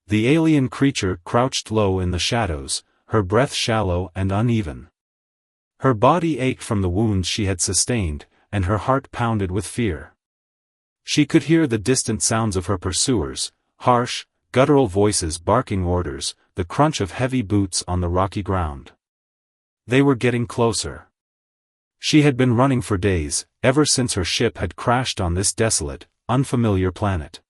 The alien creature crouched low in the shadows, her breath shallow and uneven. Her body ached from the wounds she had sustained, and her heart pounded with fear. She could hear the distant sounds of her pursuers, harsh, guttural voices barking orders, the crunch of heavy boots on the rocky ground. They were getting closer. She had been running for days, ever since her ship had crashed on this desolate, unfamiliar planet.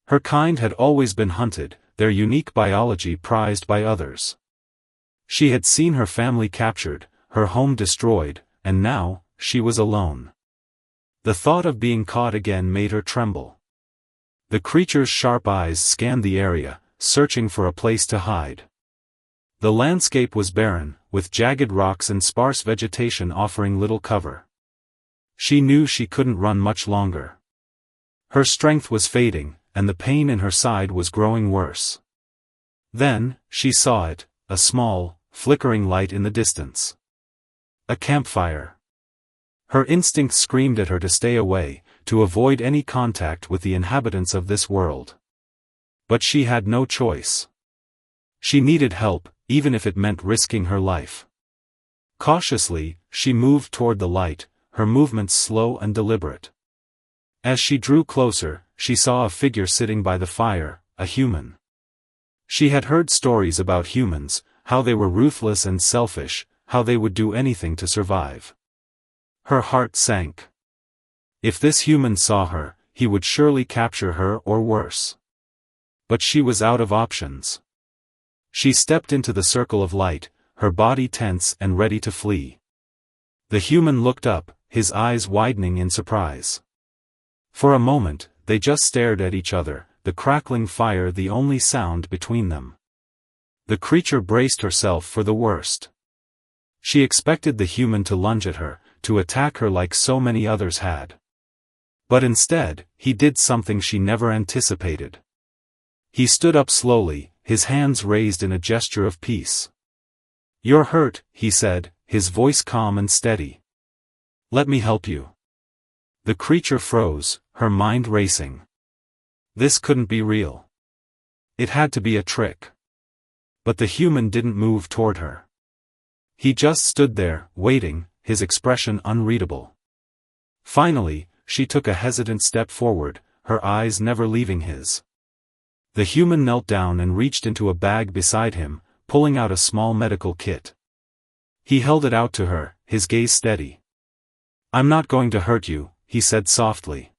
Her kind had always been hunted, their unique biology prized by others. She had seen her family captured, her home destroyed, and now, she was alone. The thought of being caught again made her tremble. The creature's sharp eyes scanned the area, searching for a place to hide. The landscape was barren, with jagged rocks and sparse vegetation offering little cover. She knew she couldn't run much longer. Her strength was fading, and the pain in her side was growing worse. Then, she saw it, a small, flickering light in the distance. A campfire. Her instincts screamed at her to stay away, to avoid any contact with the inhabitants of this world. But she had no choice. She needed help, even if it meant risking her life. Cautiously, she moved toward the light, her movements slow and deliberate. As she drew closer, she saw a figure sitting by the fire, a human. She had heard stories about humans, how they were ruthless and selfish, how they would do anything to survive. Her heart sank. If this human saw her, he would surely capture her or worse. But she was out of options. She stepped into the circle of light, her body tense and ready to flee. The human looked up, his eyes widening in surprise. For a moment, they just stared at each other, the crackling fire the only sound between them. The creature braced herself for the worst. She expected the human to lunge at her, to attack her like so many others had. But instead, he did something she never anticipated. He stood up slowly, his hands raised in a gesture of peace. "You're hurt," he said, his voice calm and steady. "Let me help you." The creature froze, her mind racing. This couldn't be real. It had to be a trick. But the human didn't move toward her. He just stood there, waiting, his expression unreadable. Finally, she took a hesitant step forward, her eyes never leaving his. The human knelt down and reached into a bag beside him, pulling out a small medical kit. He held it out to her, his gaze steady. "I'm not going to hurt you," he said softly.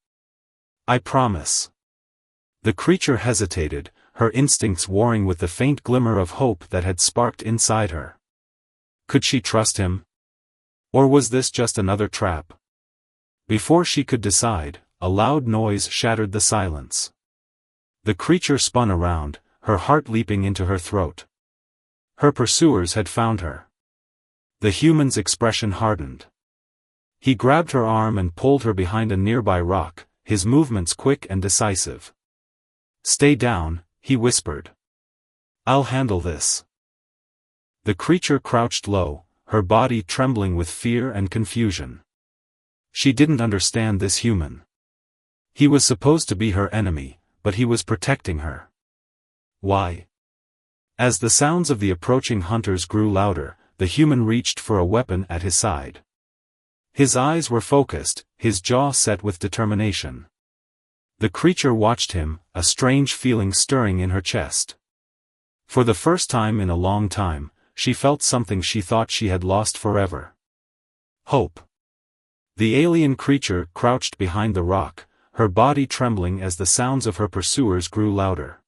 "I promise." The creature hesitated, her instincts warring with the faint glimmer of hope that had sparked inside her. Could she trust him? Or was this just another trap? Before she could decide, a loud noise shattered the silence. The creature spun around, her heart leaping into her throat. Her pursuers had found her. The human's expression hardened. He grabbed her arm and pulled her behind a nearby rock, his movements quick and decisive. "Stay down," he whispered. "I'll handle this." The creature crouched low, her body trembling with fear and confusion. She didn't understand this human. He was supposed to be her enemy, but he was protecting her. Why? As the sounds of the approaching hunters grew louder, the human reached for a weapon at his side. His eyes were focused, his jaw set with determination. The creature watched him, a strange feeling stirring in her chest. For the first time in a long time, she felt something she thought she had lost forever. Hope. The alien creature crouched behind the rock, her body trembling as the sounds of her pursuers grew louder.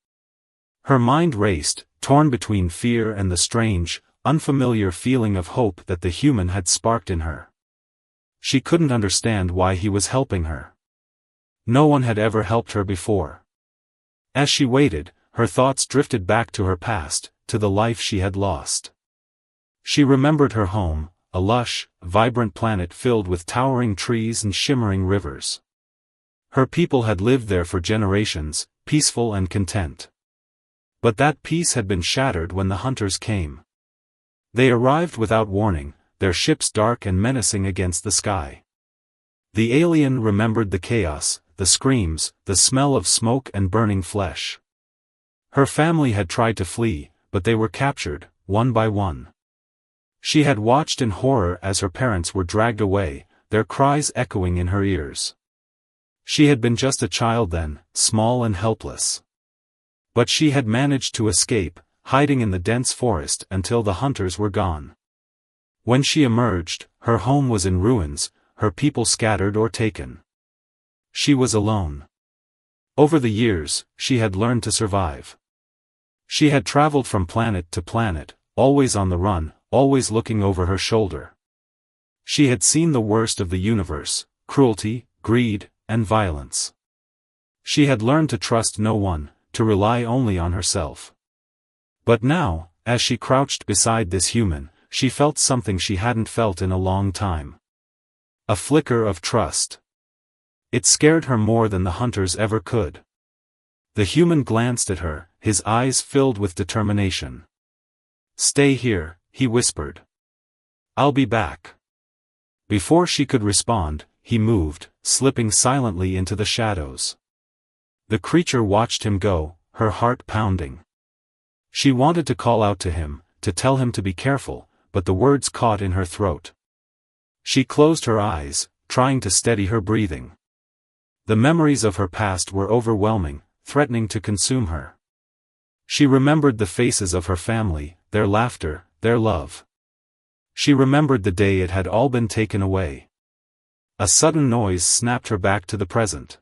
Her mind raced, torn between fear and the strange, unfamiliar feeling of hope that the human had sparked in her. She couldn't understand why he was helping her. No one had ever helped her before. As she waited, her thoughts drifted back to her past, to the life she had lost. She remembered her home, a lush, vibrant planet filled with towering trees and shimmering rivers. Her people had lived there for generations, peaceful and content. But that peace had been shattered when the hunters came. They arrived without warning, their ships dark and menacing against the sky. The alien remembered the chaos, the screams, the smell of smoke and burning flesh. Her family had tried to flee, but they were captured, one by one. She had watched in horror as her parents were dragged away, their cries echoing in her ears. She had been just a child then, small and helpless. But she had managed to escape, hiding in the dense forest until the hunters were gone. When she emerged, her home was in ruins, her people scattered or taken. She was alone. Over the years, she had learned to survive. She had traveled from planet to planet, always on the run, always looking over her shoulder. She had seen the worst of the universe, cruelty, greed, and violence. She had learned to trust no one, to rely only on herself. But now, as she crouched beside this human, she felt something she hadn't felt in a long time. A flicker of trust. It scared her more than the hunters ever could. The human glanced at her, his eyes filled with determination. "Stay here," he whispered. "I'll be back." Before she could respond, he moved, slipping silently into the shadows. The creature watched him go, her heart pounding. She wanted to call out to him, to tell him to be careful, but the words caught in her throat. She closed her eyes, trying to steady her breathing. The memories of her past were overwhelming, threatening to consume her. She remembered the faces of her family, their laughter, their love. She remembered the day it had all been taken away. A sudden noise snapped her back to the present.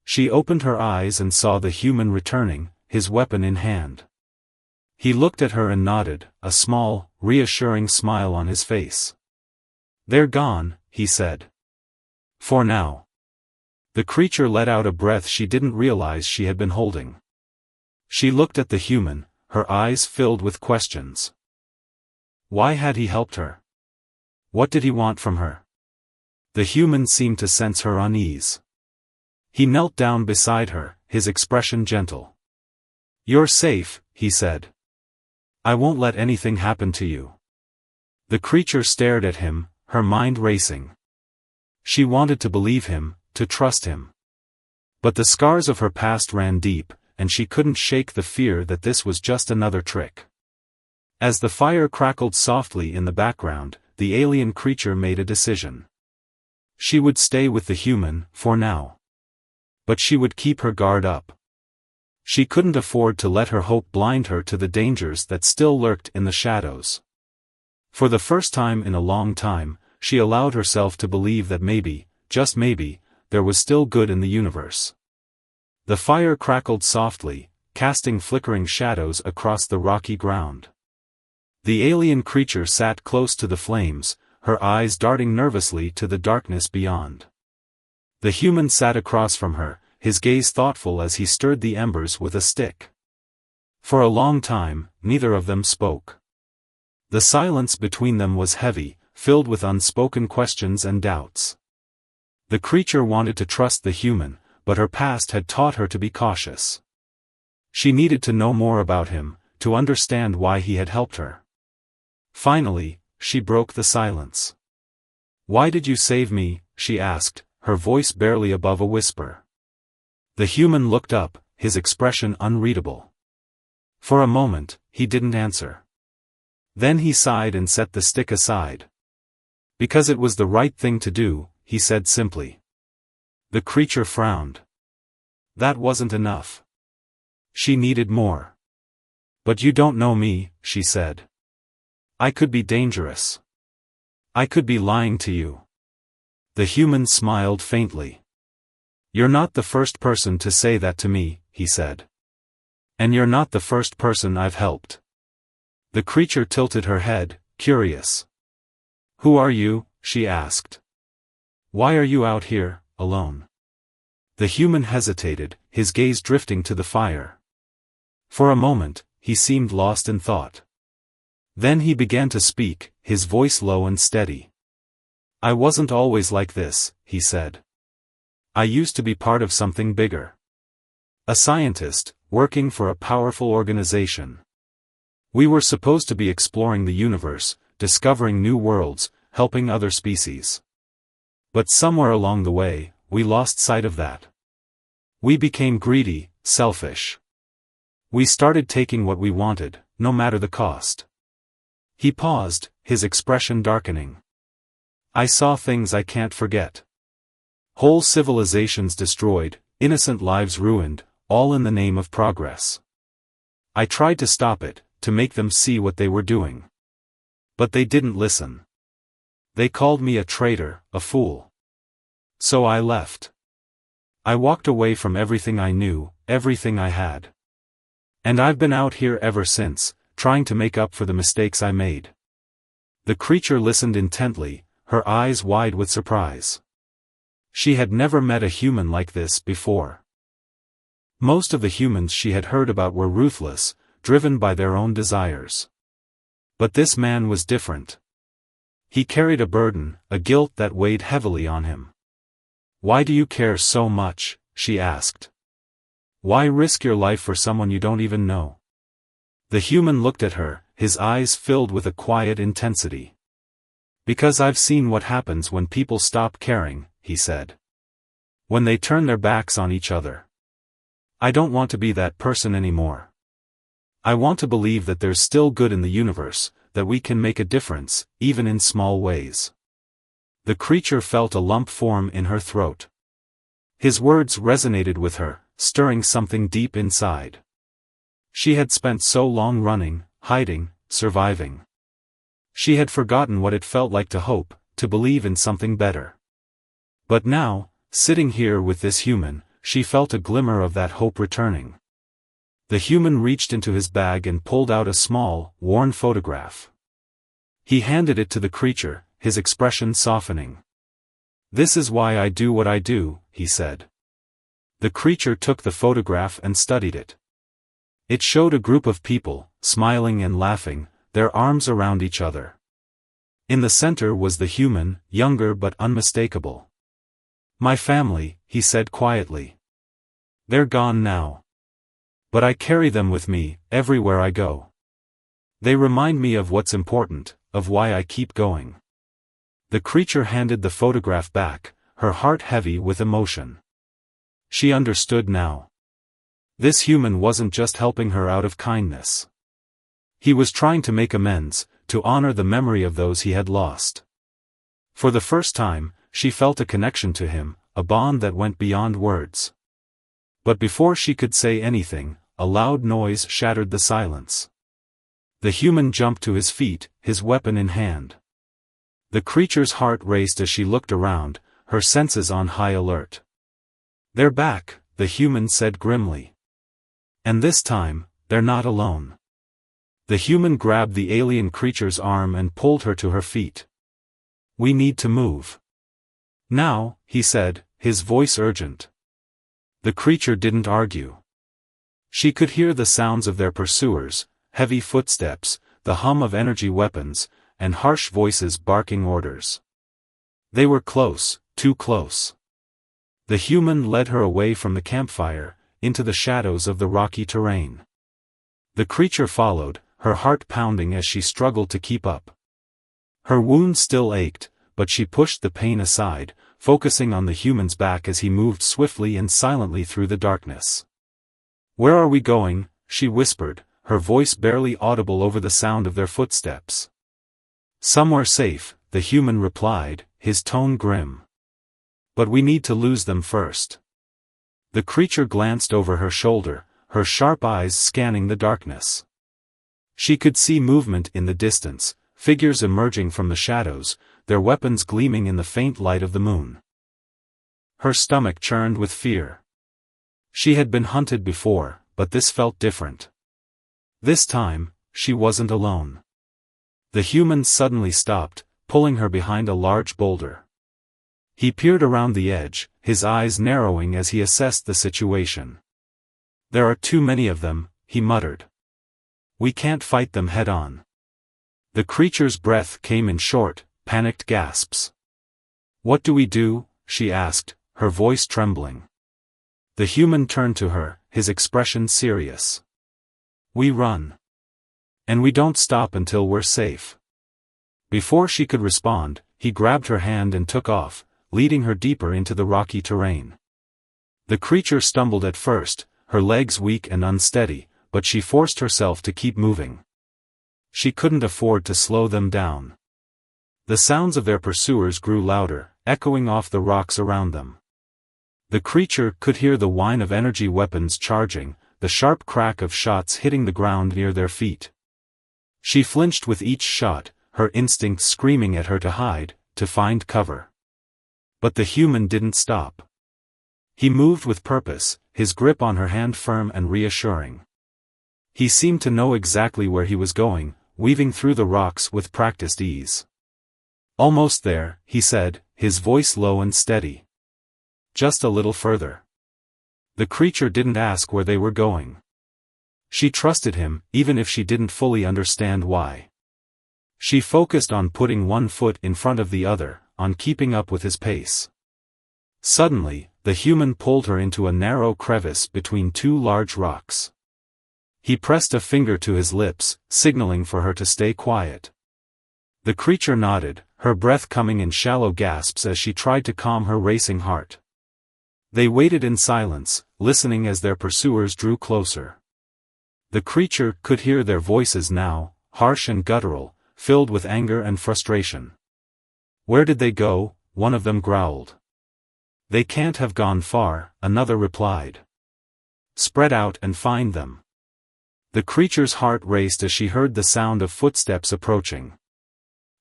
She opened her eyes and saw the human returning, his weapon in hand. He looked at her and nodded, a small, reassuring smile on his face. "They're gone," he said. "For now." The creature let out a breath she didn't realize she had been holding. She looked at the human, her eyes filled with questions. Why had he helped her? What did he want from her? The human seemed to sense her unease. He knelt down beside her, his expression gentle. "You're safe," he said. "I won't let anything happen to you." The creature stared at him, her mind racing. She wanted to believe him, to trust him. But the scars of her past ran deep, and she couldn't shake the fear that this was just another trick. As the fire crackled softly in the background, the alien creature made a decision. She would stay with the human, for now. But she would keep her guard up. She couldn't afford to let her hope blind her to the dangers that still lurked in the shadows. For the first time in a long time, she allowed herself to believe that maybe, just maybe, there was still good in the universe. The fire crackled softly, casting flickering shadows across the rocky ground. The alien creature sat close to the flames, her eyes darting nervously to the darkness beyond. The human sat across from her, his gaze thoughtful as he stirred the embers with a stick. For a long time, neither of them spoke. The silence between them was heavy, filled with unspoken questions and doubts. The creature wanted to trust the human, but her past had taught her to be cautious. She needed to know more about him, to understand why he had helped her. Finally, she broke the silence. "Why did you save me?" she asked, her voice barely above a whisper. The human looked up, his expression unreadable. For a moment, he didn't answer. Then he sighed and set the stick aside. "Because it was the right thing to do," he said simply. The creature frowned. That wasn't enough. She needed more. "But you don't know me," she said. "I could be dangerous. I could be lying to you." The human smiled faintly. "You're not the first person to say that to me," he said. "And you're not the first person I've helped." The creature tilted her head, curious. "Who are you?" she asked. "Why are you out here, alone?" The human hesitated, his gaze drifting to the fire. For a moment, he seemed lost in thought. Then he began to speak, his voice low and steady. "I wasn't always like this," he said. "I used to be part of something bigger. A scientist, working for a powerful organization. We were supposed to be exploring the universe, discovering new worlds, helping other species. But somewhere along the way, we lost sight of that. We became greedy, selfish. We started taking what we wanted, no matter the cost. He paused, his expression darkening. I saw things I can't forget. Whole civilizations destroyed, innocent lives ruined, all in the name of progress. I tried to stop it, to make them see what they were doing. But they didn't listen. They called me a traitor, a fool. So I left. I walked away from everything I knew, everything I had. And I've been out here ever since, trying to make up for the mistakes I made. The creature listened intently, her eyes wide with surprise. She had never met a human like this before. Most of the humans she had heard about were ruthless, driven by their own desires. But this man was different. He carried a burden, a guilt that weighed heavily on him. Why do you care so much? She asked. Why risk your life for someone you don't even know? The human looked at her, his eyes filled with a quiet intensity. Because I've seen what happens when people stop caring, he said. When they turn their backs on each other. I don't want to be that person anymore. I want to believe that there's still good in the universe, that we can make a difference, even in small ways. The creature felt a lump form in her throat. His words resonated with her, stirring something deep inside. She had spent so long running, hiding, surviving. She had forgotten what it felt like to hope, to believe in something better. But now, sitting here with this human, she felt a glimmer of that hope returning. The human reached into his bag and pulled out a small, worn photograph. He handed it to the creature, his expression softening. This is why I do what I do, he said. The creature took the photograph and studied it. It showed a group of people, smiling and laughing, their arms around each other. In the center was the human, younger but unmistakable. My family, he said quietly. They're gone now. But I carry them with me, everywhere I go. They remind me of what's important, of why I keep going. The creature handed the photograph back, her heart heavy with emotion. She understood now. This human wasn't just helping her out of kindness. He was trying to make amends, to honor the memory of those he had lost. For the first time, she felt a connection to him, a bond that went beyond words. But before she could say anything, a loud noise shattered the silence. The human jumped to his feet, his weapon in hand. The creature's heart raced as she looked around, her senses on high alert. They're back, the human said grimly. And this time, they're not alone. The human grabbed the alien creature's arm and pulled her to her feet. We need to move. Now, he said, his voice urgent. The creature didn't argue. She could hear the sounds of their pursuers, heavy footsteps, the hum of energy weapons, and harsh voices barking orders. They were close, too close. The human led her away from the campfire, into the shadows of the rocky terrain. The creature followed, her heart pounding as she struggled to keep up. Her wound still ached, but she pushed the pain aside, focusing on the human's back as he moved swiftly and silently through the darkness. Where are we going? She whispered, her voice barely audible over the sound of their footsteps. Somewhere safe, the human replied, his tone grim. But we need to lose them first. The creature glanced over her shoulder, her sharp eyes scanning the darkness. She could see movement in the distance, figures emerging from the shadows, their weapons gleaming in the faint light of the moon. Her stomach churned with fear. She had been hunted before, but this felt different. This time, she wasn't alone. The human suddenly stopped, pulling her behind a large boulder. He peered around the edge, his eyes narrowing as he assessed the situation. There are too many of them, he muttered. We can't fight them head-on. The creature's breath came in short, panicked gasps. What do we do? She asked, her voice trembling. The human turned to her, his expression serious. We run. And we don't stop until we're safe. Before she could respond, he grabbed her hand and took off, leading her deeper into the rocky terrain. The creature stumbled at first, her legs weak and unsteady, but she forced herself to keep moving. She couldn't afford to slow them down. The sounds of their pursuers grew louder, echoing off the rocks around them. The creature could hear the whine of energy weapons charging, the sharp crack of shots hitting the ground near their feet. She flinched with each shot, her instincts screaming at her to hide, to find cover. But the human didn't stop. He moved with purpose, his grip on her hand firm and reassuring. He seemed to know exactly where he was going, weaving through the rocks with practiced ease. "Almost there," he said, his voice low and steady. "Just a little further." The creature didn't ask where they were going. She trusted him, even if she didn't fully understand why. She focused on putting one foot in front of the other, on keeping up with his pace. Suddenly, the human pulled her into a narrow crevice between two large rocks. He pressed a finger to his lips, signaling for her to stay quiet. The creature nodded, her breath coming in shallow gasps as she tried to calm her racing heart. They waited in silence, listening as their pursuers drew closer. The creature could hear their voices now, harsh and guttural, filled with anger and frustration. "Where did they go?" one of them growled. "They can't have gone far," another replied. "Spread out and find them." The creature's heart raced as she heard the sound of footsteps approaching.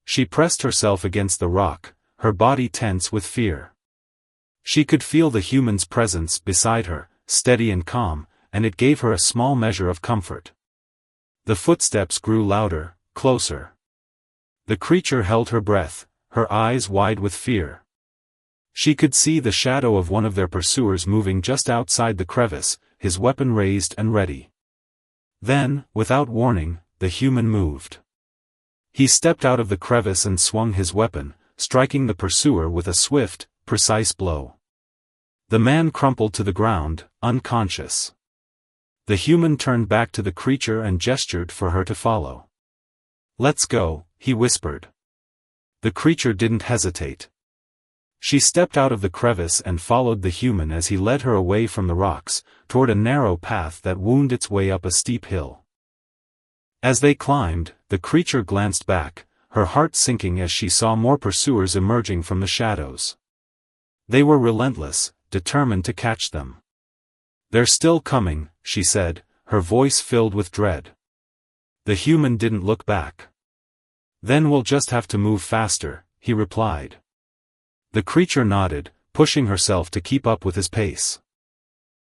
She pressed herself against the rock, her body tense with fear. She could feel the human's presence beside her, steady and calm, and it gave her a small measure of comfort. The footsteps grew louder, closer. The creature held her breath, her eyes wide with fear. She could see the shadow of one of their pursuers moving just outside the crevice, his weapon raised and ready. Then, without warning, the human moved. He stepped out of the crevice and swung his weapon, striking the pursuer with a swift, precise blow. The man crumpled to the ground, unconscious. The human turned back to the creature and gestured for her to follow. "Let's go," he whispered. The creature didn't hesitate. She stepped out of the crevice and followed the human as he led her away from the rocks, toward a narrow path that wound its way up a steep hill. As they climbed, the creature glanced back, her heart sinking as she saw more pursuers emerging from the shadows. They were relentless, determined to catch them. "They're still coming," she said, her voice filled with dread. The human didn't look back. "Then we'll just have to move faster," he replied. The creature nodded, pushing herself to keep up with his pace.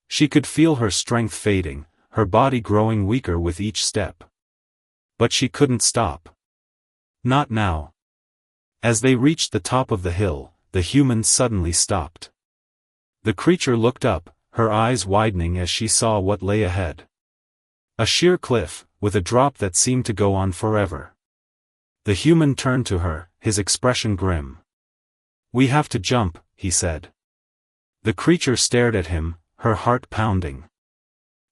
She could feel her strength fading, her body growing weaker with each step. But she couldn't stop. Not now. As they reached the top of the hill, the human suddenly stopped. The creature looked up, her eyes widening as she saw what lay ahead. A sheer cliff, with a drop that seemed to go on forever. The human turned to her, his expression grim. "We have to jump," he said. The creature stared at him, her heart pounding.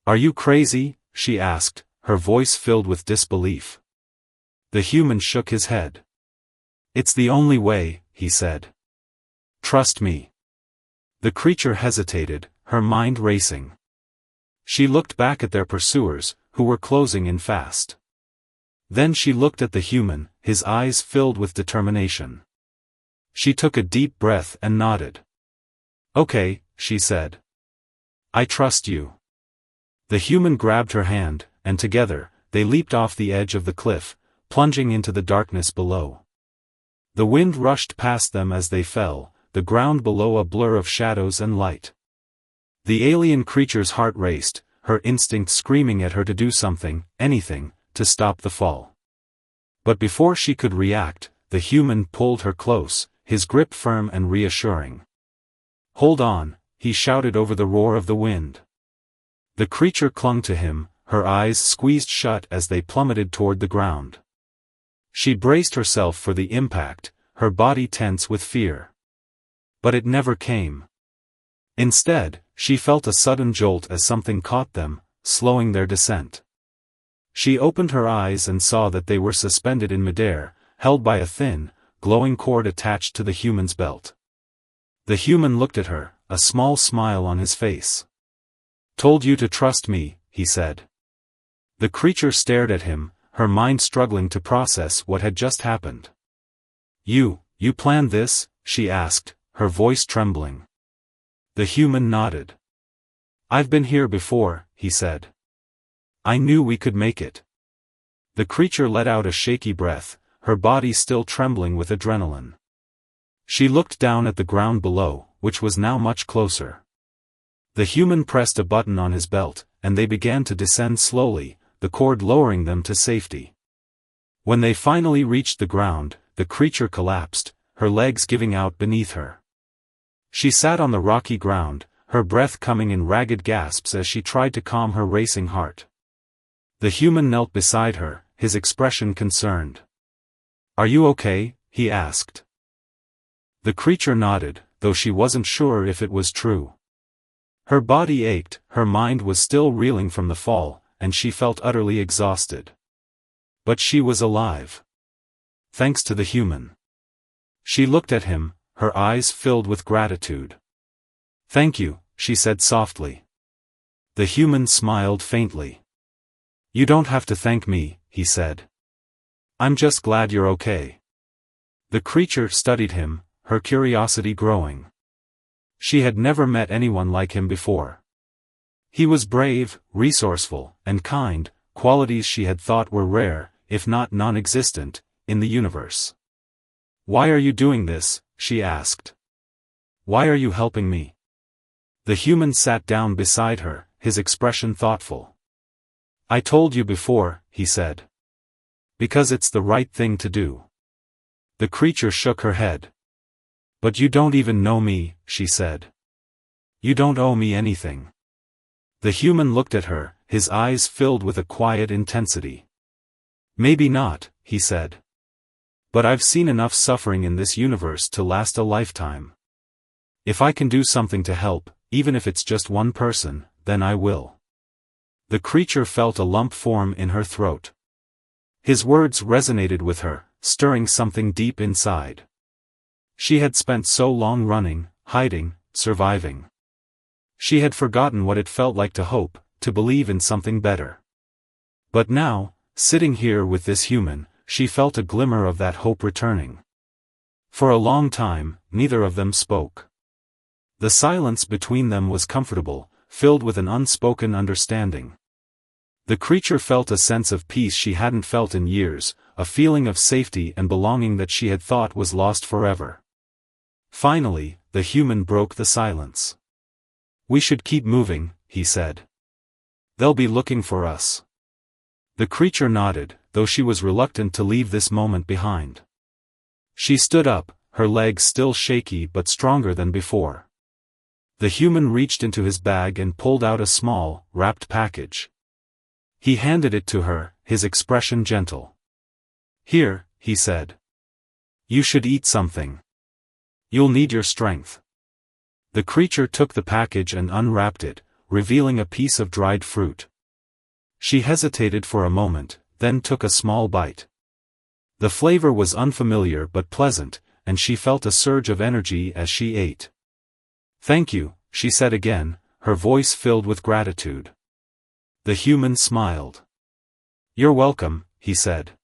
"Are you crazy?" she asked, her voice filled with disbelief. The human shook his head. "It's the only way," he said. "Trust me." The creature hesitated, her mind racing. She looked back at their pursuers, who were closing in fast. Then she looked at the human, his eyes filled with determination. She took a deep breath and nodded. "Okay," she said. "I trust you." The human grabbed her hand, and together, they leaped off the edge of the cliff, plunging into the darkness below. The wind rushed past them as they fell, the ground below a blur of shadows and light. The alien creature's heart raced, her instinct screaming at her to do something, anything, to stop the fall. But before she could react, the human pulled her close, his grip firm and reassuring. "Hold on," he shouted over the roar of the wind. The creature clung to him, her eyes squeezed shut as they plummeted toward the ground. She braced herself for the impact, her body tense with fear. But it never came. Instead, she felt a sudden jolt as something caught them, slowing their descent. She opened her eyes and saw that they were suspended in midair, held by a thin, glowing cord attached to the human's belt. The human looked at her, a small smile on his face. "Told you to trust me," he said. The creature stared at him, her mind struggling to process what had just happened. You planned this?" she asked, her voice trembling. The human nodded. "I've been here before," he said. "I knew we could make it." The creature let out a shaky breath, her body still trembling with adrenaline. She looked down at the ground below, which was now much closer. The human pressed a button on his belt, and they began to descend slowly, the cord lowering them to safety. When they finally reached the ground, the creature collapsed, her legs giving out beneath her. She sat on the rocky ground, her breath coming in ragged gasps as she tried to calm her racing heart. The human knelt beside her, his expression concerned. "Are you okay?" he asked. The creature nodded, though she wasn't sure if it was true. Her body ached, her mind was still reeling from the fall, and she felt utterly exhausted. But she was alive. Thanks to the human. She looked at him, her eyes filled with gratitude. "Thank you," she said softly. The human smiled faintly. "You don't have to thank me," he said. "I'm just glad you're okay." The creature studied him, her curiosity growing. She had never met anyone like him before. He was brave, resourceful, and kind, qualities she had thought were rare, if not non-existent, in the universe. "Why are you doing this?" she asked. "Why are you helping me?" The human sat down beside her, his expression thoughtful. "I told you before," he said. "Because it's the right thing to do." The creature shook her head. "But you don't even know me," she said. "You don't owe me anything." The human looked at her, his eyes filled with a quiet intensity. "Maybe not," he said. "But I've seen enough suffering in this universe to last a lifetime. If I can do something to help, even if it's just one person, then I will." The creature felt a lump form in her throat. His words resonated with her, stirring something deep inside. She had spent so long running, hiding, surviving. She had forgotten what it felt like to hope, to believe in something better. But now, sitting here with this human, she felt a glimmer of that hope returning. For a long time, neither of them spoke. The silence between them was comfortable, filled with an unspoken understanding. The creature felt a sense of peace she hadn't felt in years, a feeling of safety and belonging that she had thought was lost forever. Finally, the human broke the silence. "We should keep moving," he said. "They'll be looking for us." The creature nodded, though she was reluctant to leave this moment behind. She stood up, her legs still shaky but stronger than before. The human reached into his bag and pulled out a small, wrapped package. He handed it to her, his expression gentle. "Here," he said. "You should eat something. You'll need your strength." The creature took the package and unwrapped it, revealing a piece of dried fruit. She hesitated for a moment, then took a small bite. The flavor was unfamiliar but pleasant, and she felt a surge of energy as she ate. "Thank you," she said again, her voice filled with gratitude. The human smiled. "You're welcome," he said.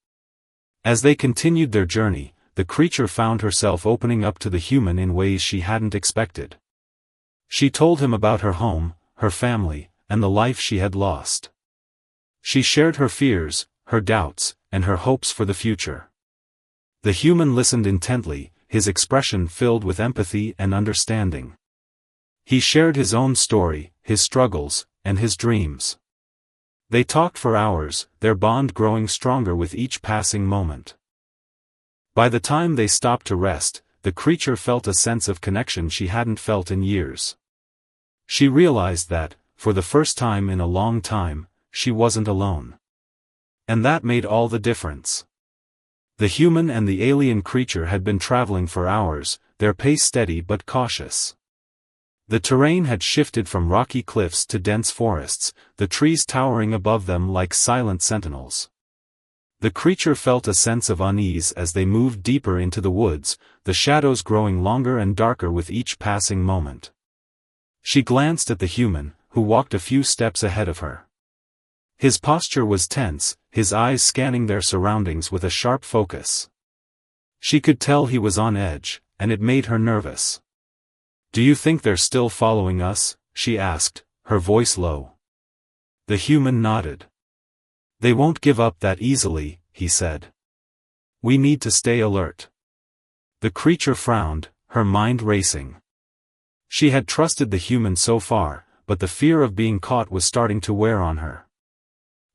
As they continued their journey, the creature found herself opening up to the human in ways she hadn't expected. She told him about her home, her family, and the life she had lost. She shared her fears, her doubts, and her hopes for the future. The human listened intently, his expression filled with empathy and understanding. He shared his own story, his struggles, and his dreams. They talked for hours, their bond growing stronger with each passing moment. By the time they stopped to rest, the creature felt a sense of connection she hadn't felt in years. She realized that, for the first time in a long time, she wasn't alone. And that made all the difference. The human and the alien creature had been traveling for hours, their pace steady but cautious. The terrain had shifted from rocky cliffs to dense forests, the trees towering above them like silent sentinels. The creature felt a sense of unease as they moved deeper into the woods, the shadows growing longer and darker with each passing moment. She glanced at the human, who walked a few steps ahead of her. His posture was tense, his eyes scanning their surroundings with a sharp focus. She could tell he was on edge, and it made her nervous. "Do you think they're still following us?" she asked, her voice low. The human nodded. "They won't give up that easily," he said. "We need to stay alert." The creature frowned, her mind racing. She had trusted the human so far, but the fear of being caught was starting to wear on her.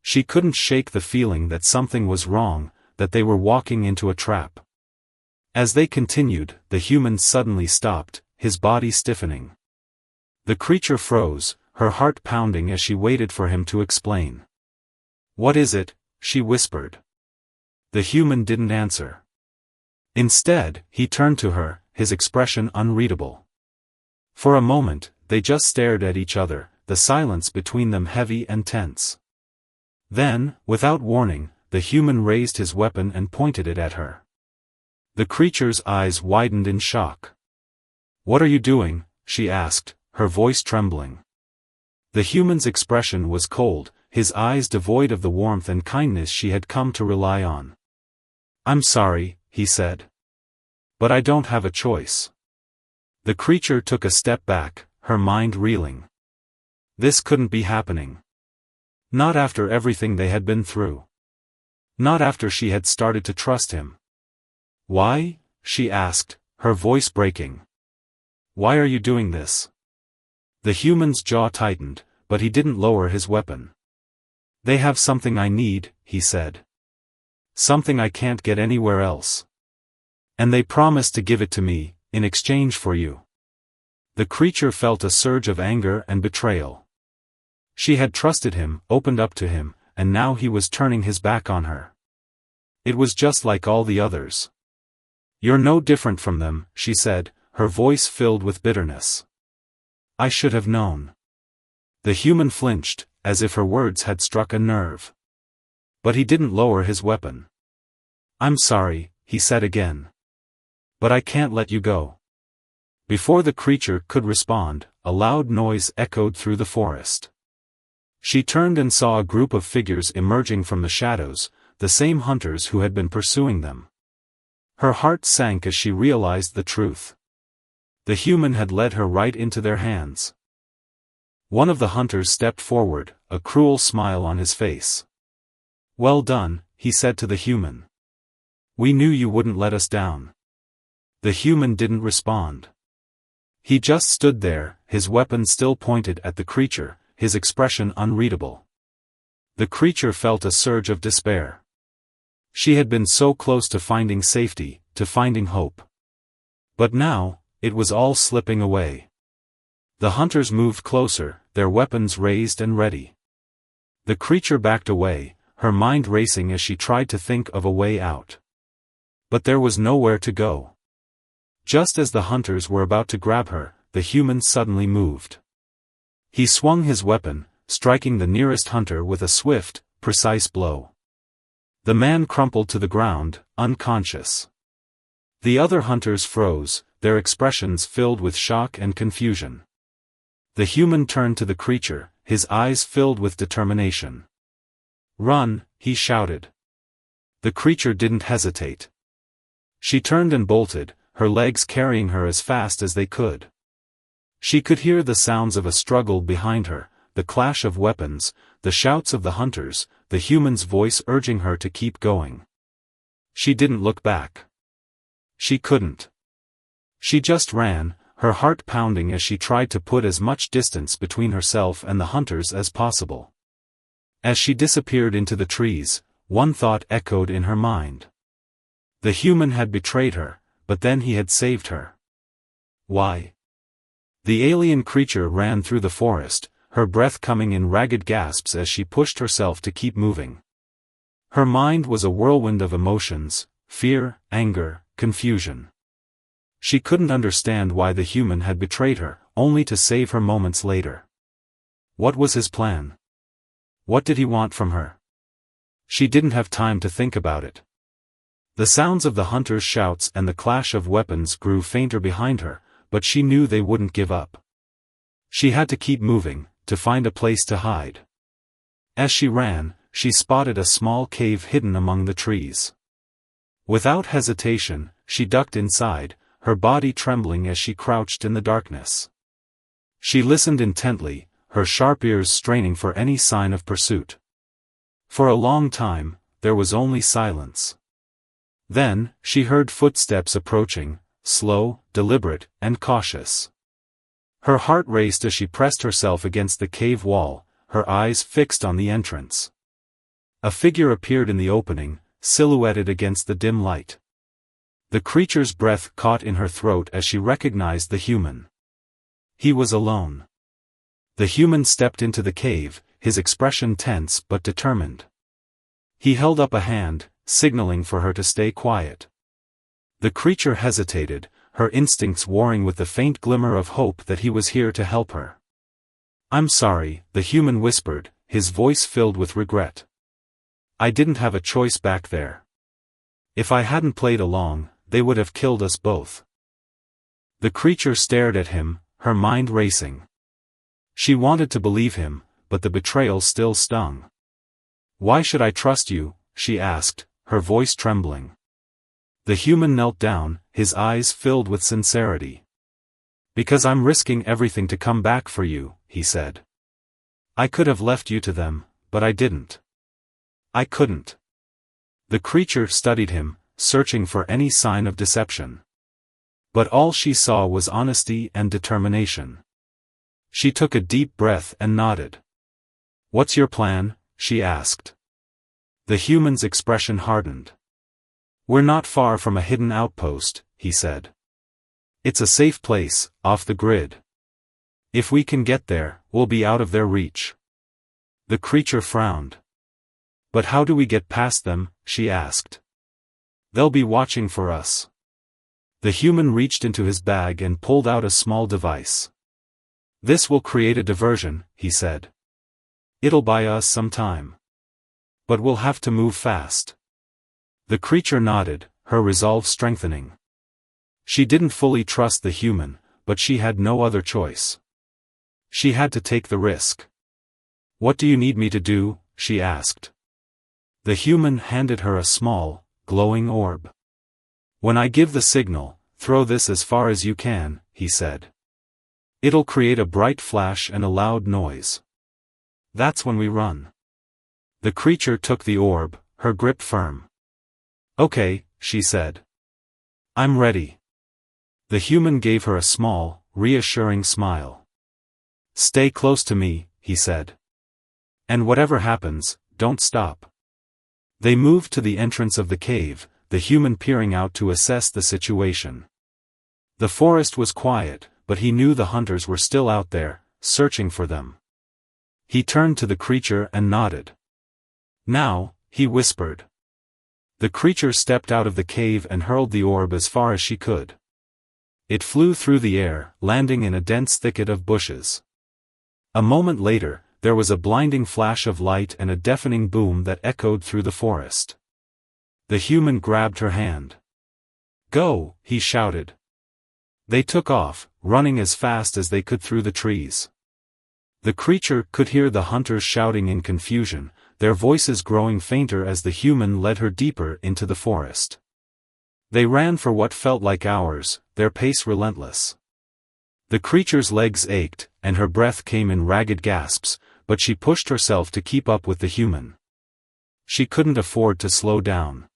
She couldn't shake the feeling that something was wrong, that they were walking into a trap. As they continued, the human suddenly stopped, his body stiffening. The creature froze, her heart pounding as she waited for him to explain. "What is it?" she whispered. The human didn't answer. Instead, he turned to her, his expression unreadable. For a moment, they just stared at each other, the silence between them heavy and tense. Then, without warning, the human raised his weapon and pointed it at her. The creature's eyes widened in shock. "What are you doing?" she asked, her voice trembling. The human's expression was cold, his eyes devoid of the warmth and kindness she had come to rely on. "I'm sorry," he said. "But I don't have a choice." The creature took a step back, her mind reeling. This couldn't be happening. Not after everything they had been through. Not after she had started to trust him. "Why?" she asked, her voice breaking. "Why are you doing this?" The human's jaw tightened, but he didn't lower his weapon. "They have something I need," he said. "Something I can't get anywhere else. And they promised to give it to me, in exchange for you." The creature felt a surge of anger and betrayal. She had trusted him, opened up to him, and now he was turning his back on her. It was just like all the others. "You're no different from them," she said, her voice filled with bitterness. "I should have known." The human flinched, as if her words had struck a nerve. But he didn't lower his weapon. "I'm sorry," he said again. "But I can't let you go." Before the creature could respond, a loud noise echoed through the forest. She turned and saw a group of figures emerging from the shadows, the same hunters who had been pursuing them. Her heart sank as she realized the truth. The human had led her right into their hands. One of the hunters stepped forward, a cruel smile on his face. "Well done," he said to the human. "We knew you wouldn't let us down." The human didn't respond. He just stood there, his weapon still pointed at the creature, his expression unreadable. The creature felt a surge of despair. She had been so close to finding safety, to finding hope. But now, it was all slipping away. The hunters moved closer, their weapons raised and ready. The creature backed away, her mind racing as she tried to think of a way out. But there was nowhere to go. Just as the hunters were about to grab her, the human suddenly moved. He swung his weapon, striking the nearest hunter with a swift, precise blow. The man crumpled to the ground, unconscious. The other hunters froze, their expressions filled with shock and confusion. The human turned to the creature, his eyes filled with determination. "Run," he shouted. The creature didn't hesitate. She turned and bolted, her legs carrying her as fast as they could. She could hear the sounds of a struggle behind her, the clash of weapons, the shouts of the hunters, the human's voice urging her to keep going. She didn't look back. She couldn't. She just ran, her heart pounding as she tried to put as much distance between herself and the hunters as possible. As she disappeared into the trees, one thought echoed in her mind. The human had betrayed her, but then he had saved her. Why? The alien creature ran through the forest, her breath coming in ragged gasps as she pushed herself to keep moving. Her mind was a whirlwind of emotions, fear, anger, confusion. She couldn't understand why the human had betrayed her, only to save her moments later. What was his plan? What did he want from her? She didn't have time to think about it. The sounds of the hunters' shouts and the clash of weapons grew fainter behind her, but she knew they wouldn't give up. She had to keep moving, to find a place to hide. As she ran, she spotted a small cave hidden among the trees. Without hesitation, she ducked inside, her body trembling as she crouched in the darkness. She listened intently, her sharp ears straining for any sign of pursuit. For a long time, there was only silence. Then, she heard footsteps approaching, slow, deliberate, and cautious. Her heart raced as she pressed herself against the cave wall, her eyes fixed on the entrance. A figure appeared in the opening, silhouetted against the dim light. The creature's breath caught in her throat as she recognized the human. He was alone. The human stepped into the cave, his expression tense but determined. He held up a hand, signaling for her to stay quiet. The creature hesitated, her instincts warring with the faint glimmer of hope that he was here to help her. "I'm sorry," the human whispered, his voice filled with regret. "I didn't have a choice back there. If I hadn't played along, they would have killed us both." The creature stared at him, her mind racing. She wanted to believe him, but the betrayal still stung. "Why should I trust you?" she asked, her voice trembling. The human knelt down, his eyes filled with sincerity. "Because I'm risking everything to come back for you," he said. "I could have left you to them, but I didn't. I couldn't." The creature studied him, searching for any sign of deception. But all she saw was honesty and determination. She took a deep breath and nodded. "What's your plan?" she asked. The human's expression hardened. "We're not far from a hidden outpost," he said. "It's a safe place, off the grid. If we can get there, we'll be out of their reach." The creature frowned. "But how do we get past them?" she asked. "They'll be watching for us." The human reached into his bag and pulled out a small device. "This will create a diversion," he said. "It'll buy us some time. But we'll have to move fast." The creature nodded, her resolve strengthening. She didn't fully trust the human, but she had no other choice. She had to take the risk. "What do you need me to do?" she asked. The human handed her a small, glowing orb. "When I give the signal, throw this as far as you can," he said. "It'll create a bright flash and a loud noise. That's when we run." The creature took the orb, her grip firm. "Okay," she said. "I'm ready." The human gave her a small, reassuring smile. "Stay close to me," he said. "And whatever happens, don't stop." They moved to the entrance of the cave, the human peering out to assess the situation. The forest was quiet, but he knew the hunters were still out there, searching for them. He turned to the creature and nodded. "Now," he whispered. The creature stepped out of the cave and hurled the orb as far as she could. It flew through the air, landing in a dense thicket of bushes. A moment later, there was a blinding flash of light and a deafening boom that echoed through the forest. The human grabbed her hand. "Go!" he shouted. They took off, running as fast as they could through the trees. The creature could hear the hunters shouting in confusion, their voices growing fainter as the human led her deeper into the forest. They ran for what felt like hours, their pace relentless. The creature's legs ached, and her breath came in ragged gasps, but she pushed herself to keep up with the human. She couldn't afford to slow down.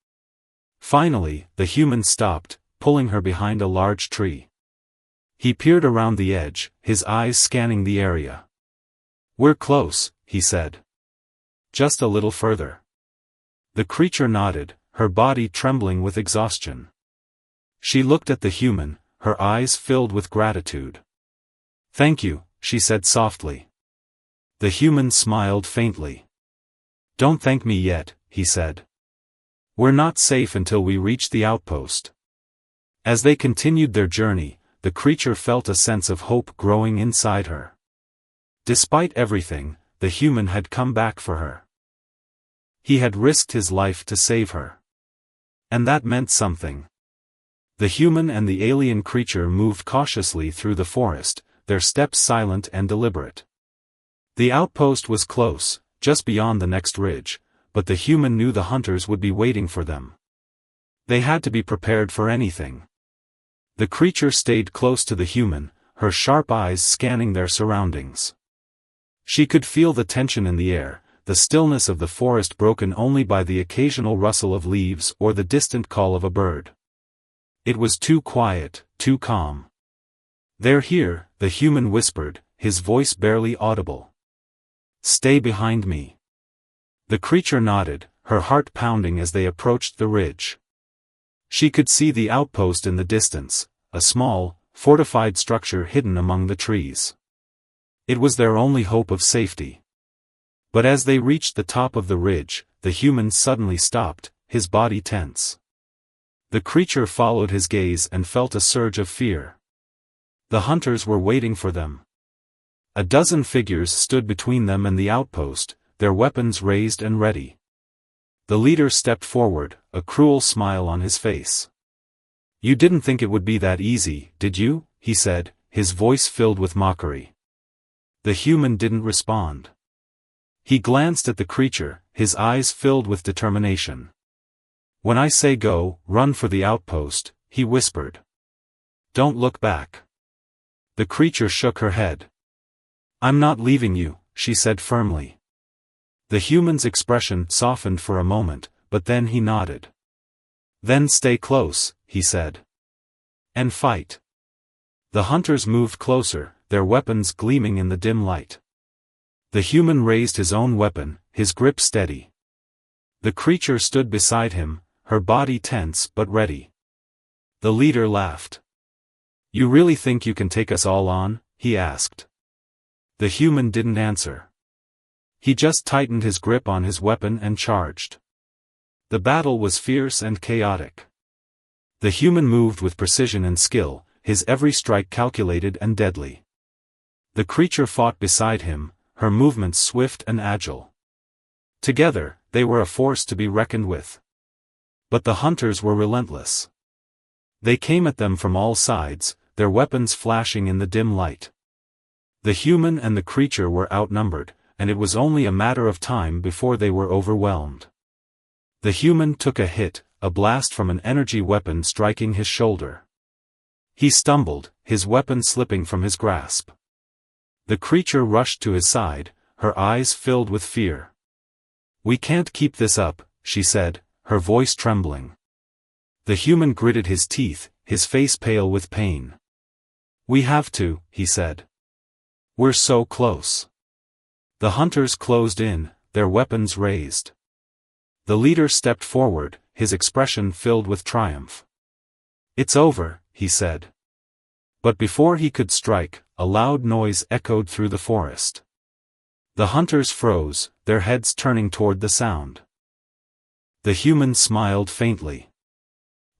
Finally, the human stopped, pulling her behind a large tree. He peered around the edge, his eyes scanning the area. "We're close," he said. "Just a little further." The creature nodded, her body trembling with exhaustion. She looked at the human, her eyes filled with gratitude. "Thank you," she said softly. The human smiled faintly. "Don't thank me yet," he said. "We're not safe until we reach the outpost." As they continued their journey, the creature felt a sense of hope growing inside her. Despite everything, the human had come back for her. He had risked his life to save her. And that meant something. The human and the alien creature moved cautiously through the forest, their steps silent and deliberate. The outpost was close, just beyond the next ridge, but the human knew the hunters would be waiting for them. They had to be prepared for anything. The creature stayed close to the human, her sharp eyes scanning their surroundings. She could feel the tension in the air, the stillness of the forest broken only by the occasional rustle of leaves or the distant call of a bird. It was too quiet, too calm. "They're here," the human whispered, his voice barely audible. "Stay behind me." The creature nodded, her heart pounding as they approached the ridge. She could see the outpost in the distance, a small, fortified structure hidden among the trees. It was their only hope of safety. But as they reached the top of the ridge, the human suddenly stopped, his body tense. The creature followed his gaze and felt a surge of fear. The hunters were waiting for them. A dozen figures stood between them and the outpost, their weapons raised and ready. The leader stepped forward, a cruel smile on his face. "You didn't think it would be that easy, did you?" he said, his voice filled with mockery. The human didn't respond. He glanced at the creature, his eyes filled with determination. "When I say go, run for the outpost," he whispered. "Don't look back." The creature shook her head. "I'm not leaving you," she said firmly. The human's expression softened for a moment, but then he nodded. "Then stay close," he said. "And fight." The hunters moved closer, their weapons gleaming in the dim light. The human raised his own weapon, his grip steady. The creature stood beside him, her body tense but ready. The leader laughed. "You really think you can take us all on?" he asked. The human didn't answer. He just tightened his grip on his weapon and charged. The battle was fierce and chaotic. The human moved with precision and skill, his every strike calculated and deadly. The creature fought beside him, her movements swift and agile. Together, they were a force to be reckoned with. But the hunters were relentless. They came at them from all sides, their weapons flashing in the dim light. The human and the creature were outnumbered, and it was only a matter of time before they were overwhelmed. The human took a hit, a blast from an energy weapon striking his shoulder. He stumbled, his weapon slipping from his grasp. The creature rushed to his side, her eyes filled with fear. "We can't keep this up," she said, her voice trembling. The human gritted his teeth, his face pale with pain. "We have to," he said. "We're so close." The hunters closed in, their weapons raised. The leader stepped forward, his expression filled with triumph. "It's over," he said. But before he could strike, a loud noise echoed through the forest. The hunters froze, their heads turning toward the sound. The human smiled faintly.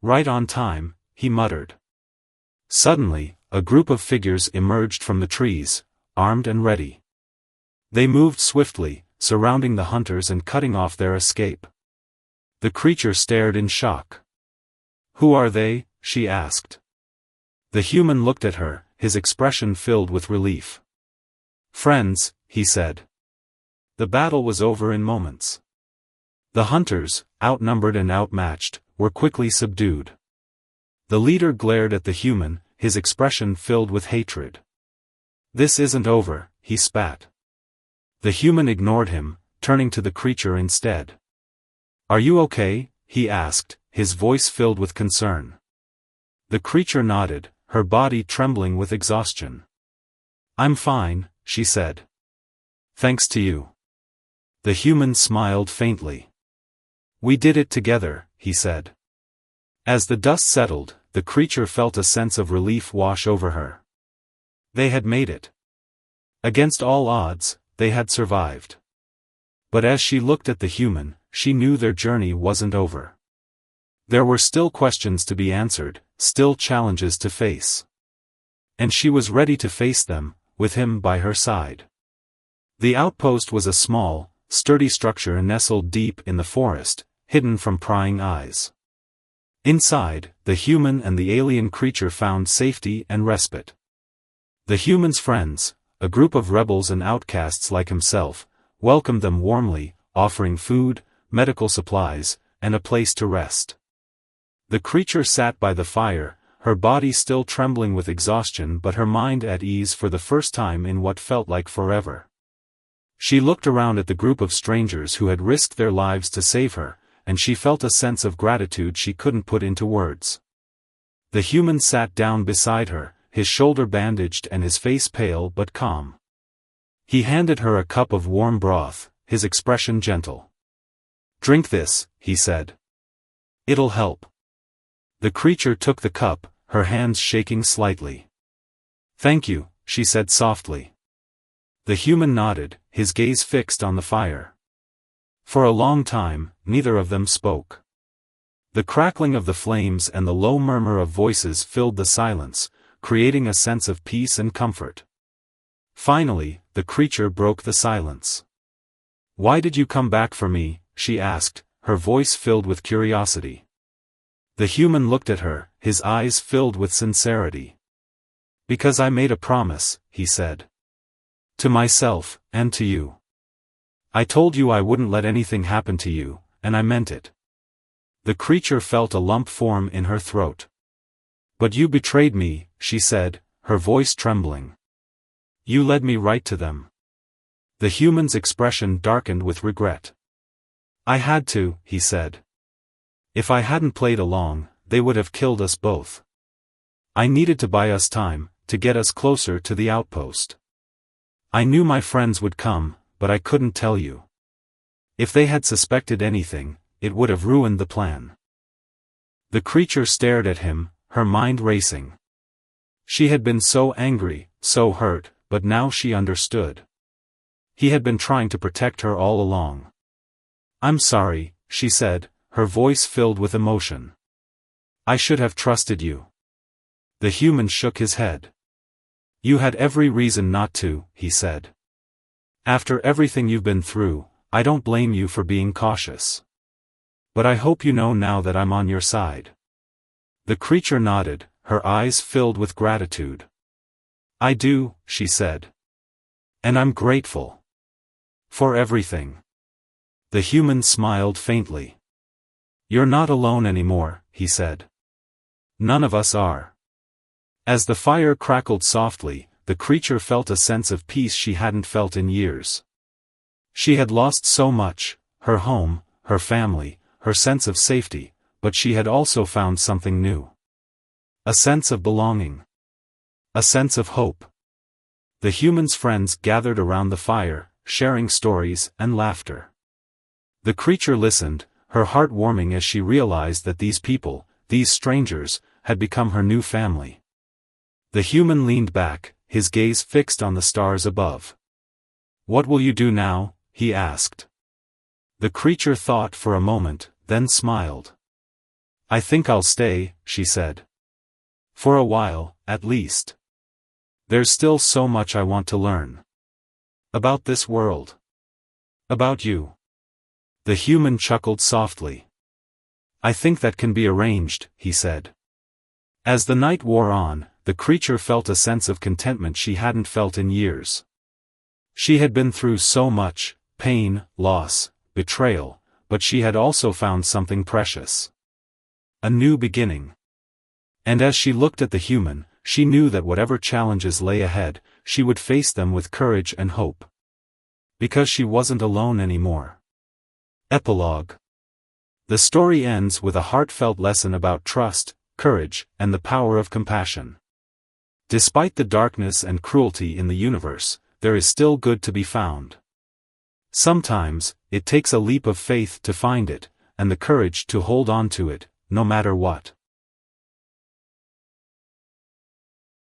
"Right on time," he muttered. Suddenly, a group of figures emerged from the trees, armed and ready. They moved swiftly, surrounding the hunters and cutting off their escape. The creature stared in shock. "Who are they?" she asked. The human looked at her, his expression filled with relief. "Friends," he said. The battle was over in moments. The hunters, outnumbered and outmatched, were quickly subdued. The leader glared at the human, his expression filled with hatred. "This isn't over," he spat. The human ignored him, turning to the creature instead. "Are you okay?" he asked, his voice filled with concern. The creature nodded, her body trembling with exhaustion. "I'm fine," she said. "Thanks to you." The human smiled faintly. "We did it together," he said. As the dust settled, the creature felt a sense of relief wash over her. They had made it. Against all odds, they had survived. But as she looked at the human, she knew their journey wasn't over. There were still questions to be answered, still challenges to face. And she was ready to face them, with him by her side. The outpost was a small, sturdy structure nestled deep in the forest, hidden from prying eyes. Inside, the human and the alien creature found safety and respite. The human's friends, a group of rebels and outcasts like himself, welcomed them warmly, offering food, medical supplies, and a place to rest. The creature sat by the fire, her body still trembling with exhaustion but her mind at ease for the first time in what felt like forever. She looked around at the group of strangers who had risked their lives to save her, and she felt a sense of gratitude she couldn't put into words. The human sat down beside her, his shoulder bandaged and his face pale but calm. He handed her a cup of warm broth, his expression gentle. "Drink this," he said. "It'll help." The creature took the cup, her hands shaking slightly. "Thank you," she said softly. The human nodded, his gaze fixed on the fire. For a long time, neither of them spoke. The crackling of the flames and the low murmur of voices filled the silence, creating a sense of peace and comfort. Finally, the creature broke the silence. "Why did you come back for me?" she asked, her voice filled with curiosity. The human looked at her, his eyes filled with sincerity. "Because I made a promise," he said. "To myself, and to you. I told you I wouldn't let anything happen to you, and I meant it." The creature felt a lump form in her throat. "But you betrayed me," she said, her voice trembling. "You led me right to them." The human's expression darkened with regret. "I had to," he said. "If I hadn't played along, they would have killed us both. I needed to buy us time, to get us closer to the outpost. I knew my friends would come, but I couldn't tell you. If they had suspected anything, it would have ruined the plan." The creature stared at him, her mind racing. She had been so angry, so hurt, but now she understood. He had been trying to protect her all along. "I'm sorry," she said, her voice filled with emotion. "I should have trusted you." The human shook his head. "You had every reason not to," he said. "After everything you've been through, I don't blame you for being cautious. But I hope you know now that I'm on your side." The creature nodded, her eyes filled with gratitude. "I do," she said. "And I'm grateful. For everything." The human smiled faintly. "You're not alone anymore," he said. "None of us are." As the fire crackled softly, the creature felt a sense of peace she hadn't felt in years. She had lost so much, her home, her family, her sense of safety, but she had also found something new. A sense of belonging. A sense of hope. The human's friends gathered around the fire, sharing stories and laughter. The creature listened, her heart warming as she realized that these people, these strangers, had become her new family. The human leaned back, his gaze fixed on the stars above. "What will you do now?" he asked. The creature thought for a moment, then smiled. "I think I'll stay," she said. "For a while, at least. There's still so much I want to learn. About this world. About you." The human chuckled softly. "I think that can be arranged," he said. As the night wore on, the creature felt a sense of contentment she hadn't felt in years. She had been through so much, pain, loss, betrayal, but she had also found something precious. A new beginning. And as she looked at the human, she knew that whatever challenges lay ahead, she would face them with courage and hope. Because she wasn't alone anymore. Epilogue. The story ends with a heartfelt lesson about trust, courage, and the power of compassion. Despite the darkness and cruelty in the universe, there is still good to be found. Sometimes, it takes a leap of faith to find it, and the courage to hold on to it, no matter what.